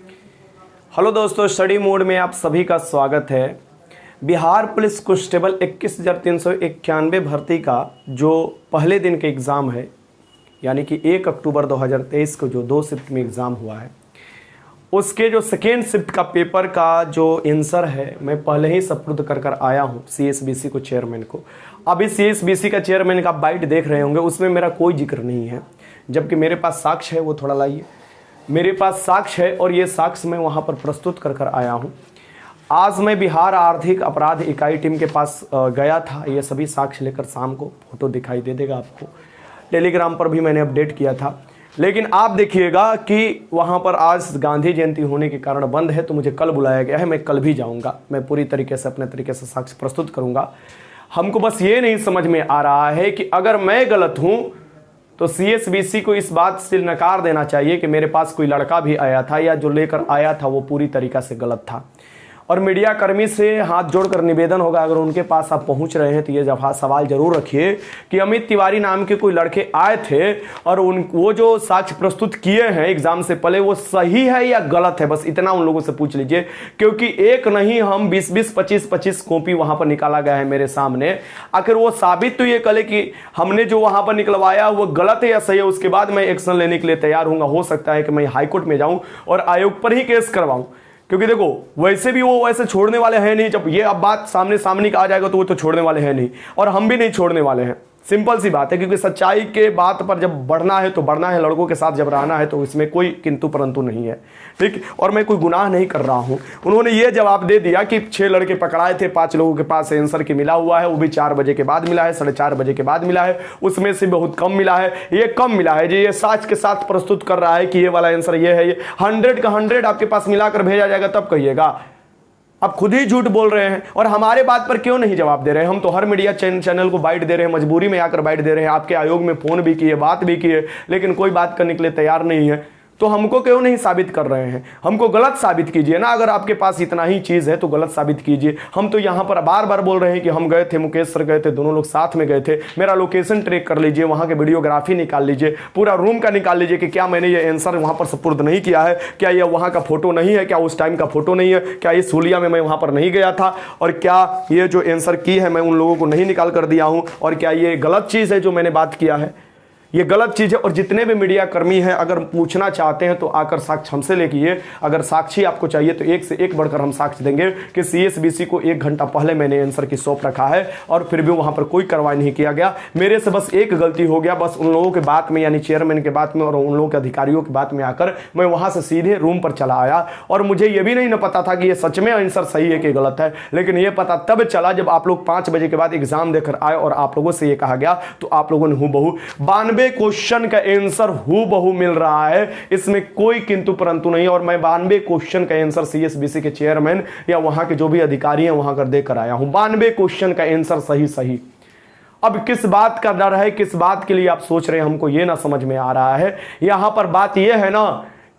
Hello दोस्तों, study mode में आप सभी का स्वागत है। बिहार पुलिस कांस्टेबल 21,391 भर्ती का जो पहले दिन के एग्ज़ाम है, यानी कि 1 अक्टूबर 2023 को जो 2 शिफ्ट में एग्ज़ाम हुआ है, उसके जो सेकेंड शिफ्ट का पेपर का जो आंसर है मैं पहले ही सपुर्द कर आया हूँ CSBC को, चेयरमैन को। अभी CSBC का चेयरमैन का बाइट देख रहे होंगे, उसमें मेरा कोई जिक्र नहीं है, जबकि मेरे पास साक्ष्य है। वो थोड़ा लाइए, मेरे पास साक्ष्य है और ये साक्ष्य मैं वहाँ पर प्रस्तुत कर आया हूँ। आज मैं बिहार आर्थिक अपराध इकाई टीम के पास गया था। ये सभी साक्ष्य लेकर शाम को फोटो दिखाई दे देगा आपको, टेलीग्राम पर भी मैंने अपडेट किया था। लेकिन आप देखिएगा कि वहाँ पर आज गांधी जयंती होने के कारण बंद है, तो मुझे कल बुलाया गया है। मैं कल भी जाऊँगा, मैं पूरी तरीके से अपने तरीके से साक्ष्य प्रस्तुत करूँगा। हमको बस ये नहीं समझ में आ रहा है कि अगर मैं गलत हूँ तो CSBC को इस बात से नकार देना चाहिए कि मेरे पास कोई लड़का भी आया था या जो लेकर आया था वो पूरी तरीक़ा से गलत था। और मीडिया कर्मी से हाथ जोड़कर निवेदन होगा, अगर उनके पास आप पहुंच रहे हैं तो ये सवाल जरूर रखिए कि अमित तिवारी नाम के कोई लड़के आए थे और वो जो साक्ष्य प्रस्तुत किए हैं एग्जाम से पहले, वो सही है या गलत है, बस इतना उन लोगों से पूछ लीजिए। क्योंकि एक नहीं, हम 20-20, 25-25 कॉपी वहां पर निकाला गया है मेरे सामने। आखिर वो साबित तो ये करे कि हमने जो वहां पर निकलवाया वो गलत है या सही है, उसके बाद मैं एक्शन लेने के लिए तैयार हूँ। हो सकता है कि मैं हाईकोर्ट में जाऊँ और आयोग पर ही केस करवाऊँ, क्योंकि देखो वैसे भी वो वैसे छोड़ने वाले हैं नहीं। जब ये अब बात सामने सामने का आ जाएगा तो वो तो छोड़ने वाले हैं नहीं, और हम भी नहीं छोड़ने वाले हैं। सिंपल सी बात है, क्योंकि सच्चाई के बात पर जब बढ़ना है तो बढ़ना है, लड़कों के साथ जब रहना है तो इसमें कोई किंतु परंतु नहीं है, ठीक। और मैं कोई गुनाह नहीं कर रहा हूं। उन्होंने ये जवाब दे दिया कि 6 लड़के पकड़ाए थे, 5 लोगों के पास आंसर की मिला हुआ है, वो भी 4 बजे के बाद मिला है, 4:30 बजे के बाद मिला है, उसमें से बहुत कम मिला है, ये कम मिला है। ये साक्ष्य के साथ प्रस्तुत कर रहा है कि ये वाला आंसर ये है, ये 100 का 100 आपके पास मिलाकर भेजा जाएगा, तब कहिएगा। आप खुद ही झूठ बोल रहे हैं और हमारे बात पर क्यों नहीं जवाब दे रहे हैं। हम तो हर मीडिया चैनल को बाइट दे रहे हैं, मजबूरी में आकर बाइट दे रहे हैं, आपके आयोग में फोन भी किए, बात भी किए, लेकिन कोई बात करने के लिए तैयार नहीं है। तो हमको क्यों नहीं साबित कर रहे हैं? हमको गलत साबित कीजिए ना। अगर आपके पास इतना ही चीज़ है तो गलत साबित कीजिए। हम तो यहाँ पर बार बार बोल रहे हैं कि हम गए थे, मुकेश सर गए थे, दोनों लोग साथ में गए थे। मेरा लोकेशन ट्रैक कर लीजिए, वहाँ के वीडियोग्राफी निकाल लीजिए, पूरा रूम का निकाल लीजिए कि क्या मैंने ये आंसर वहाँ पर सुपुर्द नहीं किया है, क्या ये वहाँ का फोटो नहीं है, क्या उस टाइम का फोटो नहीं है, क्या ये सूलिया में मैं वहाँ पर नहीं गया था, और क्या ये जो आंसर की है मैं उन लोगों को नहीं निकाल कर दिया हूँ, और क्या ये गलत चीज़ है जो मैंने बात किया है, ये गलत चीज़ है। और जितने भी मीडिया कर्मी हैं, अगर पूछना चाहते हैं तो आकर साक्ष्य हमसे लेके, अगर साक्षी आपको चाहिए तो एक से एक बढ़कर हम साक्ष्य देंगे कि CSBC को 1 घंटा पहले मैंने आंसर की सौंप रखा है और फिर भी वहां पर कोई कार्रवाई नहीं किया गया। मेरे से बस एक गलती हो गया, बस उन लोगों के बात में, यानी चेयरमैन के बात में और उन लोगों के अधिकारियों की बात में आकर मैं वहां से सीधे रूम पर चला आया। और मुझे यह भी नहीं न पता था कि यह सच में आंसर सही है कि गलत है, लेकिन यह पता तब चला जब आप लोग 5 बजे के बाद एग्जाम देकर आए और आप लोगों से यह कहा गया, तो आप लोगों ने हूबहू 92 क्वेश्चन का आंसर हूबहू मिल रहा है, इसमें कोई किंतु परंतु नहीं। और मैं 92 क्वेश्चन का आंसर CSBC के चेयरमैन या वहां के जो भी अधिकारी हैं वहां कर देकर आया हूं। 92 क्वेश्चन का आंसर सही। अब किस बात का डर है, किस बात के लिए आप सोच रहे हैं, हमको यह ना समझ में आ रहा है। यहां पर बात यह है ना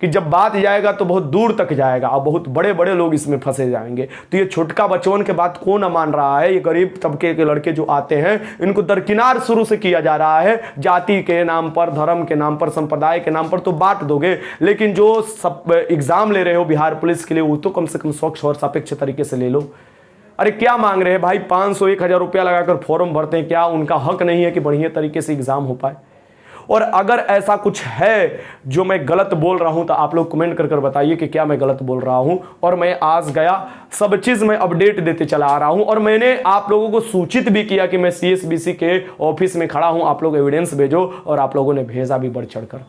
कि जब बात जाएगा तो बहुत दूर तक जाएगा और बहुत बड़े बड़े लोग इसमें फंसे जाएंगे। तो ये छोटका बचवन के बात कौन मान रहा है? ये गरीब तबके के लड़के जो आते हैं, इनको दरकिनार शुरू से किया जा रहा है। जाति के नाम पर, धर्म के नाम पर, संप्रदाय के नाम पर तो बांट दोगे, लेकिन जो सब एग्जाम ले रहे हो बिहार पुलिस के लिए, वो तो कम से कम स्वच्छ और सापेक्ष तरीके से ले लो। अरे क्या मांग रहे हैं भाई? 500-1000 रुपया लगाकर फॉर्म भरते हैं, क्या उनका हक नहीं है कि बढ़िया तरीके से एग्जाम हो पाए? और अगर ऐसा कुछ है जो मैं गलत बोल रहा हूं तो आप लोग कमेंट कर बताइए कि क्या मैं गलत बोल रहा हूं। और मैं आज गया, सब चीज मैं अपडेट देते चला आ रहा हूं, और मैंने आप लोगों को सूचित भी किया कि मैं CSBC के ऑफिस में खड़ा हूं, आप लोग एविडेंस भेजो, और आप लोगों ने भेजा भी बढ़ चढ़कर।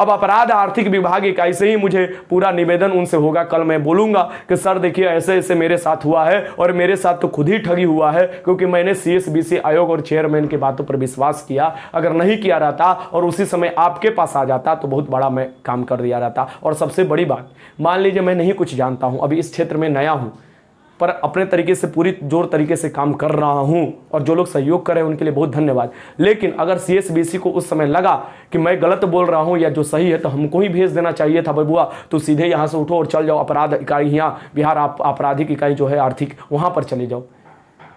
अब अपराध आर्थिक विभाग इकाई से ही मुझे पूरा निवेदन उनसे होगा। कल मैं बोलूंगा कि सर देखिए ऐसे ऐसे मेरे साथ हुआ है, और मेरे साथ तो खुद ही ठगी हुआ है, क्योंकि मैंने CSBC आयोग और चेयरमैन की बातों पर विश्वास किया। अगर नहीं किया रहता और उसी समय आपके पास आ जाता तो बहुत बड़ा मैं काम कर दिया रहता। और सबसे बड़ी बात, मान लीजिए मैं नहीं कुछ जानता हूं, अभी इस क्षेत्र में नया हूं, पर अपने तरीके से पूरी जोर तरीके से काम कर रहा हूं, और जो लोग सहयोग कर रहे हैं उनके लिए बहुत धन्यवाद। लेकिन अगर CSBC को उस समय लगा कि मैं गलत बोल रहा हूं या जो सही है, तो हमको ही भेज देना चाहिए था, बबुआ तो सीधे यहां से उठो और चल जाओ अपराध इकाई, यहाँ बिहार आपराधिक इकाई जो है आर्थिक, वहां पर चले जाओ।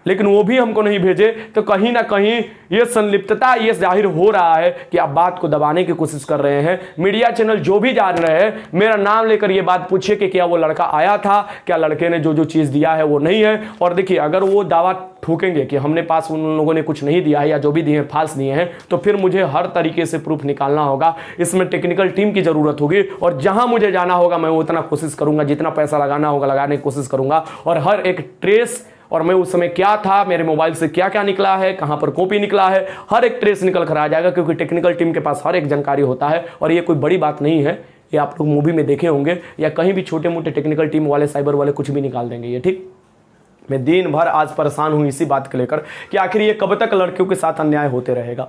लेकिन वो भी हमको नहीं भेजे, तो कहीं ना कहीं ये संलिप्तता ये जाहिर हो रहा है कि आप बात को दबाने की कोशिश कर रहे हैं। मीडिया चैनल जो भी जान रहे हैं, मेरा नाम लेकर ये बात पूछिए कि क्या वो लड़का आया था, क्या लड़के ने जो जो चीज़ दिया है वो नहीं है। और देखिए, अगर वो दावा ठोकेंगे कि हमने पास उन लोगों ने कुछ नहीं दिया है या जो भी दिए हैं फाल्स दिए हैं, तो फिर मुझे हर तरीके से प्रूफ निकालना होगा। इसमें टेक्निकल टीम की ज़रूरत होगी और जहां मुझे जाना होगा मैं उतना कोशिश करूंगा, जितना पैसा लगाना होगा लगाने की कोशिश करूंगा। और हर एक ट्रेस, और मैं उस समय क्या था, मेरे मोबाइल से क्या क्या निकला है, कहां पर कॉपी निकला है, हर एक ट्रेस निकल कर आ जाएगा, क्योंकि टेक्निकल टीम के पास हर एक जानकारी होता है। और ये कोई बड़ी बात नहीं है, ये आप लोग मूवी में देखे होंगे या कहीं भी छोटे मोटे टेक्निकल टीम वाले, साइबर वाले कुछ भी निकाल देंगे ये, ठीक। मैं दिन भर आज परेशान हूं इसी बात को लेकर कि आखिर ये कब तक लड़कियों के साथ अन्याय होते रहेगा,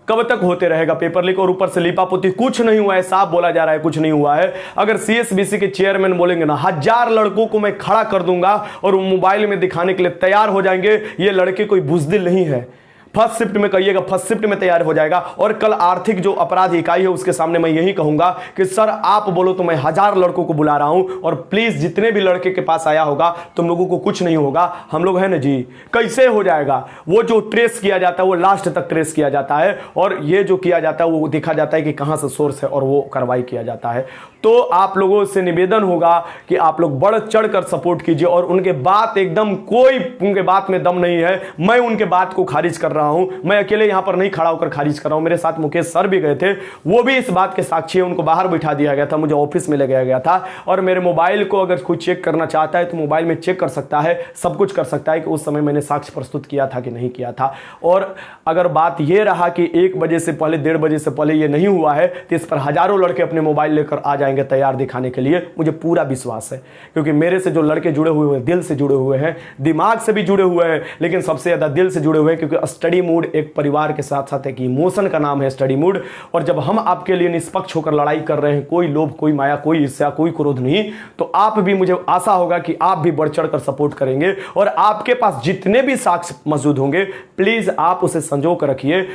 कब तक होते रहेगा। पेपर लीक और ऊपर से लिपापोती, कुछ नहीं हुआ है, साफ बोला जा रहा है कुछ नहीं हुआ है। अगर सीएसबीसी के चेयरमैन बोलेंगे ना, 1000 लड़कों को मैं खड़ा कर दूंगा और वो मोबाइल में दिखाने के लिए तैयार हो जाएंगे। ये लड़के कोई बुजदिल नहीं है। फर्स्ट शिफ्ट में कहिएगा, फर्स्ट शिफ्ट में तैयार हो जाएगा। और कल आर्थिक जो अपराध इकाई है उसके सामने मैं यही कहूंगा कि सर आप बोलो तो मैं 1000 लड़कों को बुला रहा हूं, और प्लीज जितने भी लड़के के पास आया होगा तुम लोगों को कुछ नहीं होगा। हम लोग हैं ना जी, कैसे हो जाएगा। वो जो ट्रेस किया जाता है वो लास्ट तक ट्रेस किया जाता है, और ये जो किया जाता है वो देखा जाता है कि कहां से सोर्स है, और वो कार्रवाई किया जाता है। तो आप लोगों से निवेदन होगा कि आप लोग बढ़ चढ़ कर सपोर्ट कीजिए। और उनके बात एकदम, कोई उनके बात में दम नहीं है। मैं उनके बात को खारिज कर रहा हूं, मैं अकेले यहां पर नहीं खड़ा होकर खारिज कर रहा हूं। मेरे साथ मुकेश सर भी गए थे, वो भी इस बात के साक्षी है। उनको बाहर बिठा दिया गया था, मुझे ऑफिस में ले गया था। और मेरे मोबाइल को अगर कोई चेक करना चाहता है तो मोबाइल में चेक कर सकता है, सब कुछ कर सकता है कि उस समय मैंने साक्ष्य प्रस्तुत किया था कि नहीं किया था। और अगर बात यह रहा कि 1 बजे से पहले, 1:30 बजे से पहले ये नहीं हुआ है, तो इस पर हजारों लड़के अपने मोबाइल लेकर आ जाएंगे तैयार दिखाने के लिए, मुझे पूरा विश्वास है। क्योंकि मेरे से जो लड़के जुड़े हुए हैं, दिल से जुड़े हुए हैं, दिमाग से भी जुड़े हुए हैं, लेकिन सबसे ज्यादा दिल से जुड़े हुए हैं। क्योंकि स्टडी मूड एक परिवार के साथ साथ एक इमोशन का नाम है, स्टडी मूड। और जब हम आपके लिए निष्पक्ष होकर लड़ाई कर रहे हैं, कोई लोभ, कोई माया, कोई ईर्ष्या, कोई क्रोध नहीं, तो आप भी, मुझे आशा होगा कि आप भी बढ़ चढ़ कर सपोर्ट करेंगे। और आपके पास जितने भी साक्ष्य मौजूद होंगे, प्लीज आप उसे संजो कर रखिए,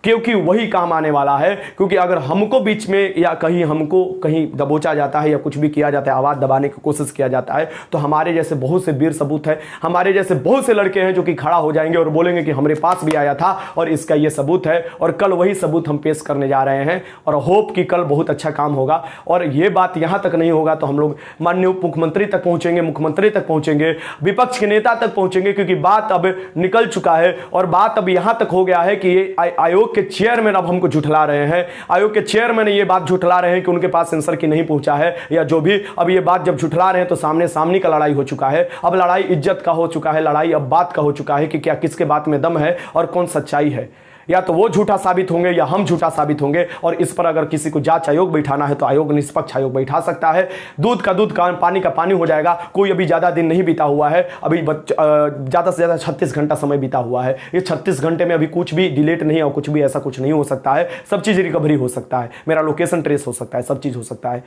क्योंकि वही काम आने वाला है। क्योंकि अगर हमको बीच में या कहीं हमको कहीं दबोचा जाता है या कुछ भी किया जाता है, आवाज़ दबाने की कोशिश किया जाता है, तो हमारे जैसे बहुत से वीर सबूत है, हमारे जैसे बहुत से लड़के हैं जो कि खड़ा हो जाएंगे और बोलेंगे कि हमारे पास भी आया था और इसका ये सबूत है। और कल वही सबूत हम पेश करने जा रहे हैं, और होप कि कल बहुत अच्छा काम होगा। और ये बात यहाँ तक नहीं होगा तो हम लोग माननीय उप मुख्यमंत्री तक पहुँचेंगे, मुख्यमंत्री तक पहुँचेंगे, विपक्ष के नेता तक पहुँचेंगे। क्योंकि बात अब निकल चुका है और बात अब यहाँ तक हो गया है कि ये आयोग के चेयरमैन अब हमको झुठला रहे हैं। आयोग के चेयरमैन ये बात झुठला रहे हैं कि उनके पास सेंसर की नहीं पहुंचा है या जो भी। अब ये बात जब झुठला रहे हैं तो सामने सामने का लड़ाई हो चुका है। अब लड़ाई इज्जत का हो चुका है, लड़ाई अब बात का हो चुका है कि क्या किसके बात में दम है और कौन सच्चाई है। या तो वो झूठा साबित होंगे या हम झूठा साबित होंगे। और इस पर अगर किसी को जांच आयोग बैठाना है तो आयोग निष्पक्ष आयोग बैठा सकता है। दूध का दूध, पानी का पानी हो जाएगा। कोई अभी ज़्यादा दिन नहीं बीता हुआ है, अभी ज़्यादा से ज़्यादा 36 घंटा समय बीता हुआ है। ये 36 घंटे में अभी कुछ भी डिलेट नहीं और कुछ भी ऐसा कुछ नहीं हो सकता है। सब चीज़ रिकवरी हो सकता है, मेरा लोकेशन ट्रेस हो सकता है, सब चीज़ हो सकता है।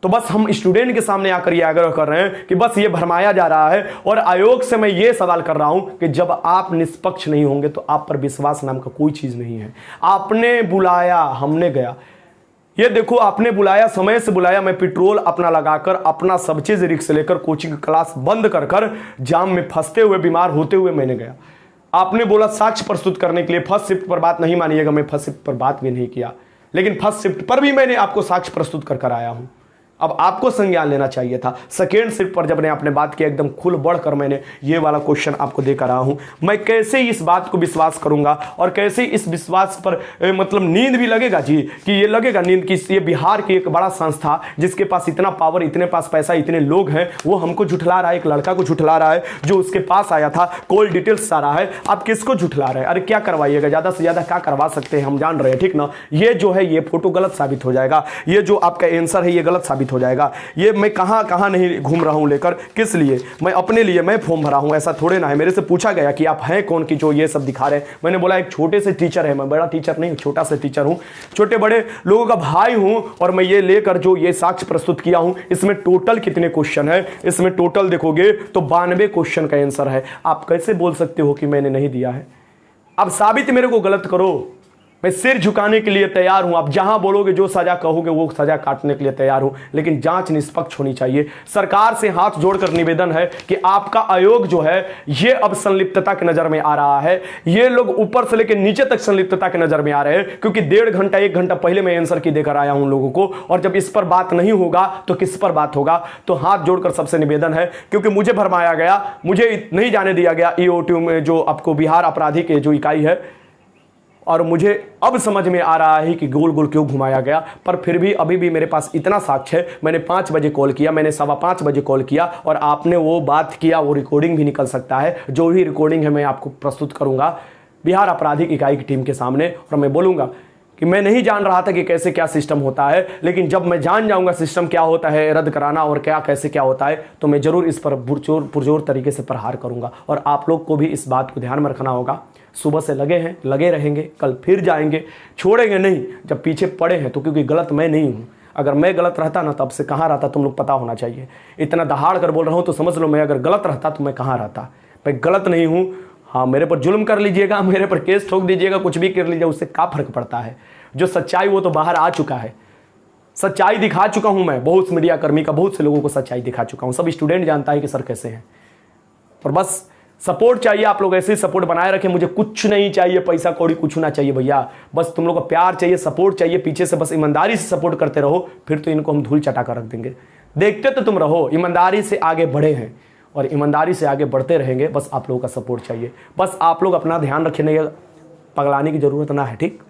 तो बस हम स्टूडेंट के सामने आकर ये आग्रह कर रहे हैं कि बस ये भरमाया जा रहा है। और आयोग से मैं ये सवाल कर रहा हूं कि जब आप निष्पक्ष नहीं होंगे तो आप पर विश्वास नाम का कोई चीज नहीं है। आपने बुलाया, हमने गया। ये देखो, आपने बुलाया, समय से बुलाया, मैं पेट्रोल अपना लगाकर, अपना सब चीज रिक्स लेकर, कोचिंग क्लास बंद कर कर, जाम में फंसते हुए, बीमार होते हुए मैंने गया। आपने बोला साक्ष्य प्रस्तुत करने के लिए, फर्स्ट शिफ्ट पर बात नहीं मानिएगा, मैं फर्स्ट शिफ्ट पर बात भी नहीं किया, लेकिन फर्स्ट शिफ्ट पर भी मैंने आपको साक्ष्य प्रस्तुत कर आया हूं। अब आपको संज्ञान लेना चाहिए था। सेकेंड शिफ्ट पर जब ने आपने बात की, एकदम खुल बढ़कर मैंने ये वाला क्वेश्चन आपको देकर रहा हूं। मैं कैसे इस बात को विश्वास करूंगा और कैसे इस विश्वास पर मतलब नींद भी लगेगा जी, कि ये लगेगा नींद कि ये बिहार की एक बड़ा संस्था जिसके पास इतना पावर, इतने पास पैसा, इतने लोग हैं, वो हमको झुठला रहा है, एक लड़का को झुठला रहा है जो उसके पास आया था, कॉल डिटेल्स सारा है। आप किसको झुठला रहे हैं? अरे क्या करवाइएगा, ज्यादा से ज्यादा क्या करवा सकते हैं हम जान रहे हैं, ठीक ना। ये जो है ये फोटो गलत साबित हो जाएगा, ये जो आपका आंसर है ये गलत साबित हो जाएगा। ये मैं कहां कहां नहीं घूम रहा हूं लेकर, किस लिए? मैं अपने लिए मैं फॉर्म भरा हूं, ऐसा थोड़े ना है। मेरे से पूछा गया कि आप हैं कौन की जो ये सब दिखा रहे हैं। मैंने बोला एक छोटे से टीचर है, मैं बड़ा टीचर नहीं, छोटा सा टीचर हूं, छोटे बड़े लोगों का भाई हूं। और मैं ये लेकर जो ये साक्ष्य प्रस्तुत किया हूं, इसमें टोटल कितने क्वेश्चन है, इसमें टोटल देखोगे तो 92 क्वेश्चन का आंसर है। आप कैसे बोल सकते हो कि मैंने नहीं दिया है? अब साबित मेरे को गलत करो, मैं सिर झुकाने के लिए तैयार हूं। आप जहां बोलोगे, जो सजा कहोगे वो सजा काटने के लिए तैयार हूं, लेकिन जांच निष्पक्ष होनी चाहिए। सरकार से हाथ जोड़कर निवेदन है कि आपका आयोग जो है ये अब संलिप्तता की नजर में आ रहा है। ये लोग ऊपर से लेकर नीचे तक संलिप्तता की नजर में आ रहे हैं, क्योंकि 1.5 घंटा 1 घंटा पहले मैं आंसर की देकर आया हूं लोगों को, और जब इस पर बात नहीं होगा तो किस पर बात होगा। तो हाथ जोड़कर सबसे निवेदन है, क्योंकि मुझे भरमाया गया, मुझे नहीं जाने दिया गया ईओटी में, जो आपको बिहार आपराधिक जो इकाई है, और मुझे अब समझ में आ रहा है कि गोल गोल क्यों घुमाया गया। पर फिर भी अभी भी मेरे पास इतना साक्ष्य है। मैंने 5 बजे कॉल किया, मैंने 5:15 बजे कॉल किया, और आपने वो बात किया, वो रिकॉर्डिंग भी निकल सकता है। जो भी रिकॉर्डिंग है मैं आपको प्रस्तुत करूंगा बिहार आपराधिक इकाई की टीम के सामने, और मैं बोलूंगा कि मैं नहीं जान रहा था कि कैसे क्या सिस्टम होता है, लेकिन जब मैं जान जाऊंगा सिस्टम क्या होता है, रद्द कराना और क्या कैसे क्या होता है, तो मैं जरूर इस पर पुरजोर तरीके से प्रहार करूंगा। और आप लोग को भी इस बात को ध्यान में रखना होगा। सुबह से लगे हैं, लगे रहेंगे, कल फिर जाएंगे, छोड़ेंगे नहीं। जब पीछे पड़े हैं तो क्योंकि गलत मैं नहीं हूं। अगर मैं गलत रहता ना, तब से कहाँ रहता तुम लोग पता होना चाहिए। इतना दहाड़ कर बोल रहा हूं तो समझ लो, मैं अगर गलत रहता तो मैं कहाँ रहता। मैं गलत नहीं हूं। हाँ, मेरे पर जुल्म कर लीजिएगा, मेरे पर केस ठोक दीजिएगा, कुछ भी कर लीजिए, उससे क्या फर्क पड़ता है। जो सच्चाई वो तो बाहर आ चुका है। सच्चाई दिखा चुका हूं मैं, बहुत मीडिया कर्मी का, बहुत से लोगों को सच्चाई दिखा चुका हूं। सब स्टूडेंट जानता है कि सर कैसे हैं। और बस सपोर्ट चाहिए, आप लोग ऐसे ही सपोर्ट बनाए रखें। मुझे कुछ नहीं चाहिए, पैसा कौड़ी कुछ ना चाहिए भैया, बस तुम लोग का प्यार चाहिए, सपोर्ट चाहिए। पीछे से बस ईमानदारी से सपोर्ट करते रहो, फिर तो इनको हम धूल चटा कर रख देंगे। देखते तो तुम रहो, ईमानदारी से आगे बढ़े हैं और ईमानदारी से आगे बढ़ते रहेंगे। बस आप लोगों का सपोर्ट चाहिए। बस आप लोग अपना ध्यान रखिए, नहीं पगलाने की जरूरत ना है, ठीक?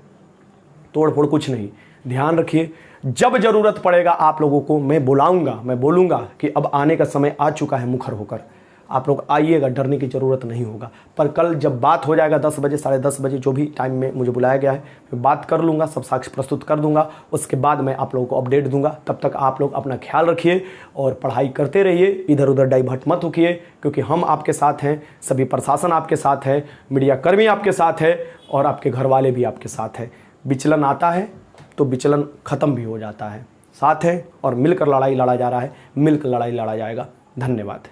तोड़ फोड़ कुछ नहीं, ध्यान रखिए। जब जरूरत पड़ेगा आप लोगों को मैं बुलाऊंगा, मैं बोलूंगा कि अब आने का समय आ चुका है, मुखर होकर आप लोग आइएगा, डरने की जरूरत नहीं होगा। पर कल जब बात हो जाएगा 10 बजे 10:30 बजे, जो भी टाइम में मुझे बुलाया गया है, मैं बात कर लूँगा, सब साक्ष्य प्रस्तुत कर दूंगा। उसके बाद मैं आप लोगों को अपडेट दूंगा। तब तक आप लोग अपना ख्याल रखिए और पढ़ाई करते रहिए, इधर उधर डाइवर्ट मत होइए, क्योंकि हम आपके साथ हैं, सभी प्रशासन आपके साथ है, मीडिया कर्मी आपके साथ है, और आपके घर वाले भी आपके साथ है। विचलन आता है तो विचलन खत्म भी हो जाता है। साथ है और मिलकर लड़ाई लड़ा जा रहा है, मिलकर लड़ाई लड़ा जाएगा। धन्यवाद।